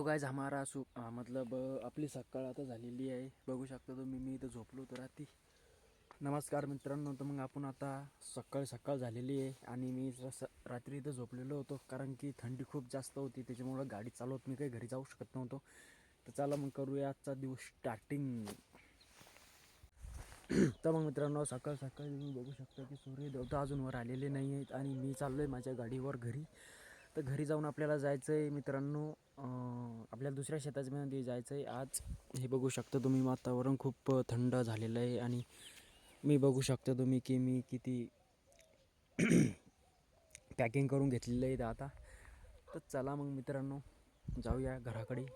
Guys हमारा मतलब आपली सकाळ आता झालेली आहे. बघू शकता तुम्ही, मी इथं झोपलो होतो रात्री. नमस्कार मित्रांनो. तर मग आपण आता सकाळ झालेली आहे आणि मी रात्री इथं झोपलेलो होतो कारण की थंडी खूप जास्त होती, त्याच्यामुळं गाडी चालवत मी काही घरी जाऊ शकत नव्हतो. तर चला मग करूया आजचा दिवस स्टार्टिंग. तर मग मित्रांनो, सकाळ तुम्ही बघू शकता की सूर्य देवता अजून वर आलेले नाही आहेत आणि मी चाललो आहे माझ्या गाडीवर घरी. तर घरी जाऊन आपल्याला जायचं आहे मित्रांनो, आपल्याला दुसऱ्या शेतामध्ये जायचं आहे आज. हे बघू शकता तुम्ही, वातावरण खूप थंड झालेलं आहे आणि मी बघू शकता तुम्ही की मी किती पॅकिंग करून घेतलेलं आहे आता. तर चला मग मित्रांनो, जाऊया घराकडे.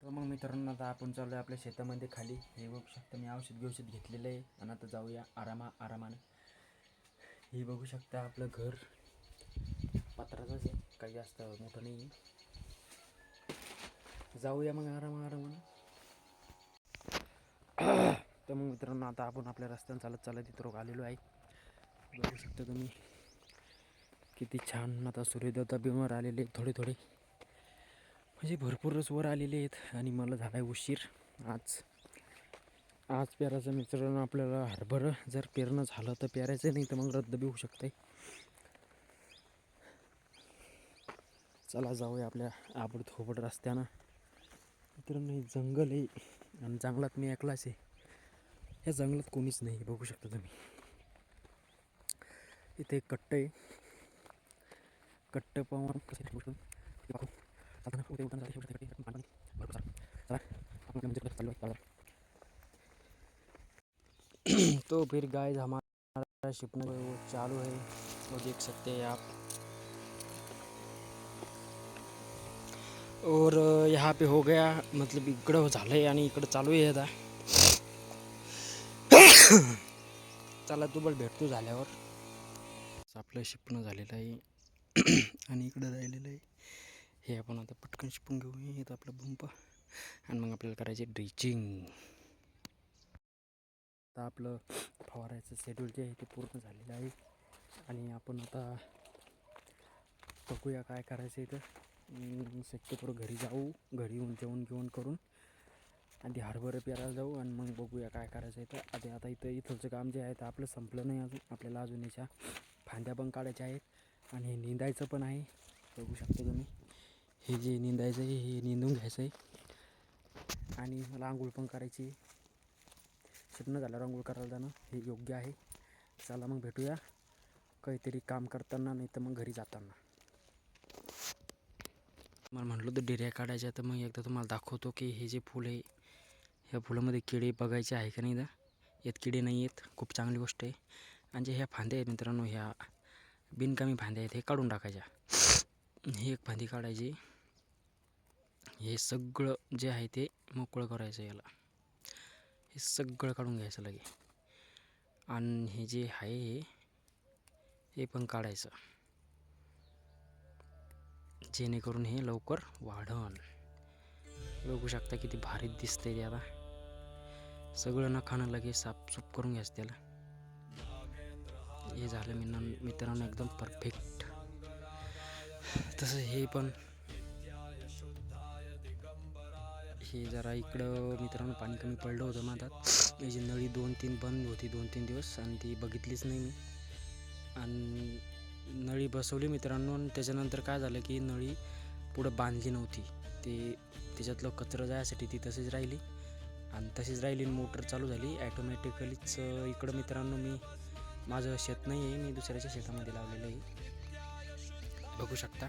तर मग मित्रांनो, आता आपण चाललो आहे आपल्या शेतामध्ये खाली. हे बघू शकता मी औषध घेतलेलं आहे आणि आता जाऊया आरामानं. हे बघू शकता आपलं घर पत्राचंच आहे, काही जास्त मोठं नाही. जाऊया मग आरामानं. तर मग मित्रांनो, आता आपण आपल्या रस्त्यानं चालत इथं आलेलो आहे. बघू शकता तुम्ही किती छान. आता सूर्यदेवता बिमर आलेले थोडे म्हणजे भरपूरच वर आलेले आहेत आणि मला झाला आहे उशीर. आज पेरायचं मित्रांनो आपल्याला हरभरं. जर पेरणं झालं तर पेरायचं, नाही तर मग रद्द बी होऊ शकते. चला जाऊया आपल्या आबड रस्त्यानं. मित्रांनो, हे जंगल आहे आणि जंगलात मी एकलाच आहे. या जंगलात कोणीच नाही. बघू शकता तुम्ही, इथे एक कट्ट आहे. कट्ट पाहून तो फिर गाइस हमारा शिपना वो चालू है, वो देख सकते हैं आप. और यहाँ पे हो गया, मतलब इकडं झालं आहे आणि इकडं चालू आहे आता. चला तुम्हाला भेटतो झाल्यावर. आपलं शिपणं झालेलं आहे आणि इकडं राहिलेलं आहे. हे आपण आता पटकन शिपून घेऊया इथं आपलं पंप आणि मग आपल्याला करायचे ड्रिचिंग. आता आपलं फवारायचं शेड्यूल जे आहे ते पूर्ण झालेलं आहे आणि आपण आता बघूया काय करायचं इथं. शक्यतो घरी जाऊ, घरी येऊन जेवण करून आणि हरभरं पेरायला जाऊ आणि मग बघूया काय करायचं इथं. आता इथलचं काम जे आहे ते आपलं संपलं नाही अजून. आपल्याला अजून याच्या फांद्या पण काढायच्या आहेत आणि निंदायचं पण आहे. बघू शकता तुम्ही, हे जे निंदायचं आहे हे निंदून घ्यायचं आहे आणि मला आंघोळ पण करायची. शिपणं झाल्यावर आंघोळ करायला जाणं हे योग्य आहे. चला मग भेटूया काहीतरी काम करताना, नाही तर मग घरी जाताना. मला म्हटलं तर डेऱ्या काढायच्या, तर मग एकदा तुम्हाला दाखवतो की हे जे फूल आहे, ह्या फुलामध्ये किडे बघायचे आहे का नाही. यात किडे नाही आहेत, खूप चांगली गोष्ट आहे. आणि जे ह्या फांद्या आहेत मित्रांनो, ह्या बिनकामी फांद्या आहेत, हे काढून टाकायच्या. ही एक फांदी काढायची, हे सगळं जे आहे ते मोकळं करायचं. याला हे सगळं काढून घ्यायचं लगे. आणि हे जे आहे हे पण काढायचं, जेणेकरून हे लवकर वाढन. बघू शकता किती भारी दिसतंय ते. आता सगळं नखानं लगे साफसूफ करून घ्यायचं त्याला. हे झालं मित्रांनो एकदम परफेक्ट. तसं हे पण, हे जरा इकडं मित्रांनो पाणी कमी पडलं होतं माझ्यात. याची नळी 2-3 बंद होती 2-3 दिवस आणि ती बघितलीच नाही मी. आणि नळी बसवली मित्रांनो, आणि त्याच्यानंतर काय झालं की नळी पुढं बांधली नव्हती. त्याच्यातलं कचरं जायसाठी ती तशीच राहिली आणि मोटर चालू झाली ॲटोमॅटिकलीच. इकडं मित्रांनो माझं शेत नाही आहे, मी दुसऱ्याच्या शेतामध्ये लावलेलं आहे. बघू शकता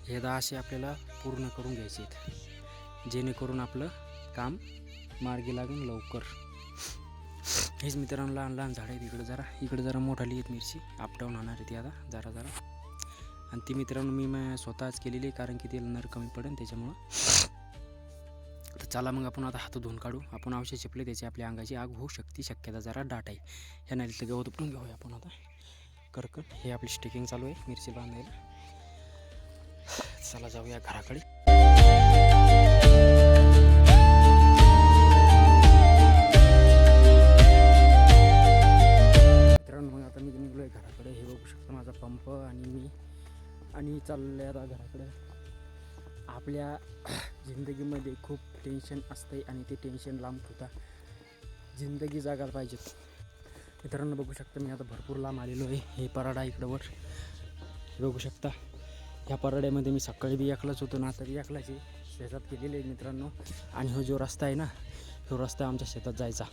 हे असे आपल्याला पूर्ण करून घ्यायचे आहेत, जेणेकरून आपलं काम मार्गी लागून लवकर. हेच मित्रांनो लहान झाडं आहेत. इकडे जरा मोठाली आहेत मिरची, अपडाऊन होणार आहे ती आता जरा. आणि ती मित्रांनो मी स्वतःच केलेली आहे कारण की तेल नर कमी पडेल त्याच्यामुळं. तर चला मग आपण आता हात धुवून काढू. आपण औषध शिपले त्याची आपल्या अंगाची आग होऊ शकते, शक्यता जरा दाट आहे. ह्या नालीतलं गवत उपटून घेऊया आपण आता करकट. हे आपली स्टिकिंग चालू आहे मिरची बांधायला. चला जाऊया घराकडे. आणि चालले आता घराकडे. आपल्या जिंदगीमध्ये खूप टेन्शन असते आणि ते टेन्शन लांब ठेवता जिंदगी जगायला पाहिजे. मित्रांनो बघू शकता मी आता भरपूर लांब आलेलो आहे. हे पराडा इकडं वर बघू शकता. ह्या पराड्यामध्ये मी सकाळी बी एकलाच होतो ना, आता बी एकलाच आहे. शेतात गेलेले आहे मित्रांनो. आणि हा जो रस्ता आहे ना, तो रस्ता आमच्या शेतात जायचा.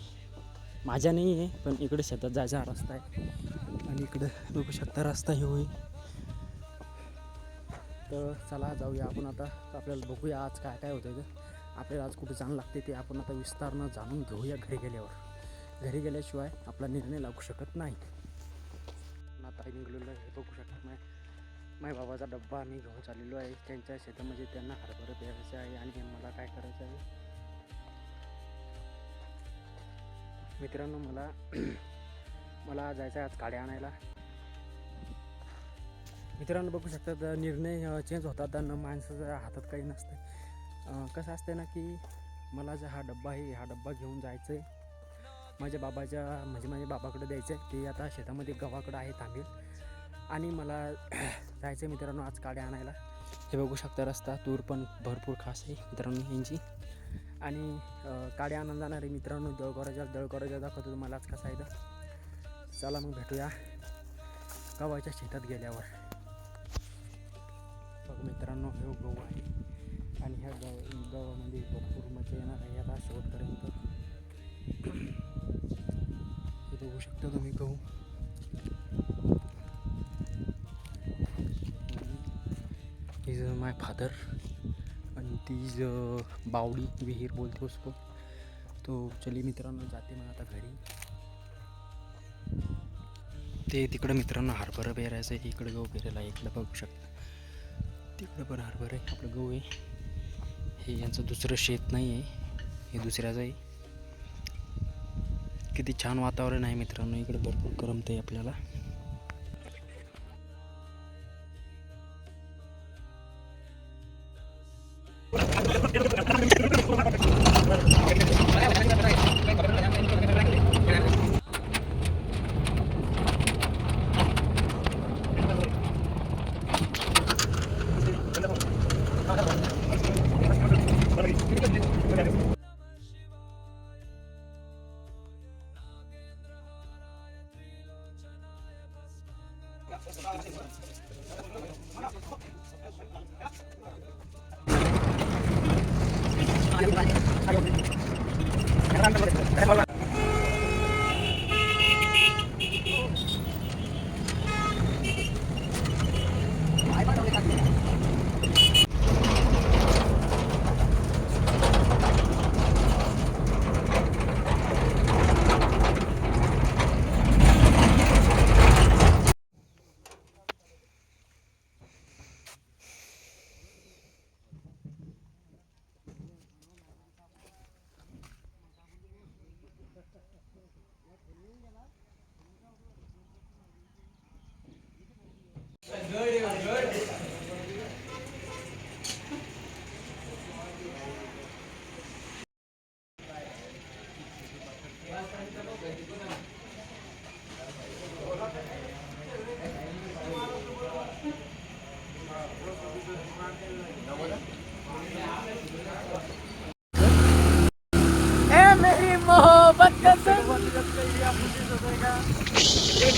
माझ्या नाही आहे पण इकडे शेतात जायचा हा रस्ता आहे. आणि इकडं बघू शकता रस्ता हे होईल. तर चला जाऊया आपण आता. आपल्याला बघूया आज काय काय होतं. आपल्याला आज कुठे जाणं लागते ते आपण आता विस्तारानं जाणून घेऊया घरी गेल्यावर. घरी गेल्याशिवाय आपला निर्णय लागू शकत नाही. आता निघलेलो आहे बघू शकता. माझ्या बाबाचा डब्बा आम्ही घेऊन चाललेलो आहे त्यांच्या शेतामध्ये. त्यांना हरभरा पेरायचं आहे आणि मला काय करायचं आहे मित्रांनो, मला जायचं आहे आज काड्या आणायला. मित्रांनो बघू शकतात निर्णय चेंज होतात आणि माणसाच्या हातात काही नसतं. कसं असतं ना की मला जो हा डब्बा आहे हा डब्बा घेऊन जायचं आहे माझ्या बाबाकडे द्यायचं आहे. ते आता शेतामध्ये गव्हाकडं आहे थांबेल आणि मला जायचं आहे मित्रांनो आज काड्या आणायला. हे बघू शकता रस्ता तूर पण भरपूर खास आहे मित्रांनो यांची. आणि काड्या आणून जाणार आहे मित्रांनो. दळकराच्या दाखवतो तुम्हाला आज कसा आहे तर. चला मग भेटूया गव्हाच्या शेतात गेल्यावर. बघ मित्रांनो हे गहू आहे आणि ह्या गव्हामध्ये भरपूर मजा येणार आहे आता शेवटपर्यंत. हे बघू शकता तुम्ही गहू. इज माय फादर आणि तीज बावडी विहीर बोलते उसको. तो चली मित्रांनो जाते मग आता घरी. ते तिकडं मित्रांनो हरभरा पेरायचं आहे. इकडं गहू पेरायला इकडं बघू शकता. तिकडं पण हरभरा आहे आपलं गहू आहे. हे यांचं दुसरं शेत नाही आहे, हे दुसऱ्याचं आहे. किती छान वातावरण आहे मित्रांनो. इकडे भरपूर करमत आहे आपल्याला.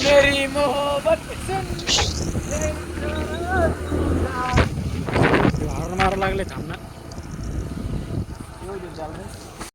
मेरी मोहब्बत मारा लागले थांब ना.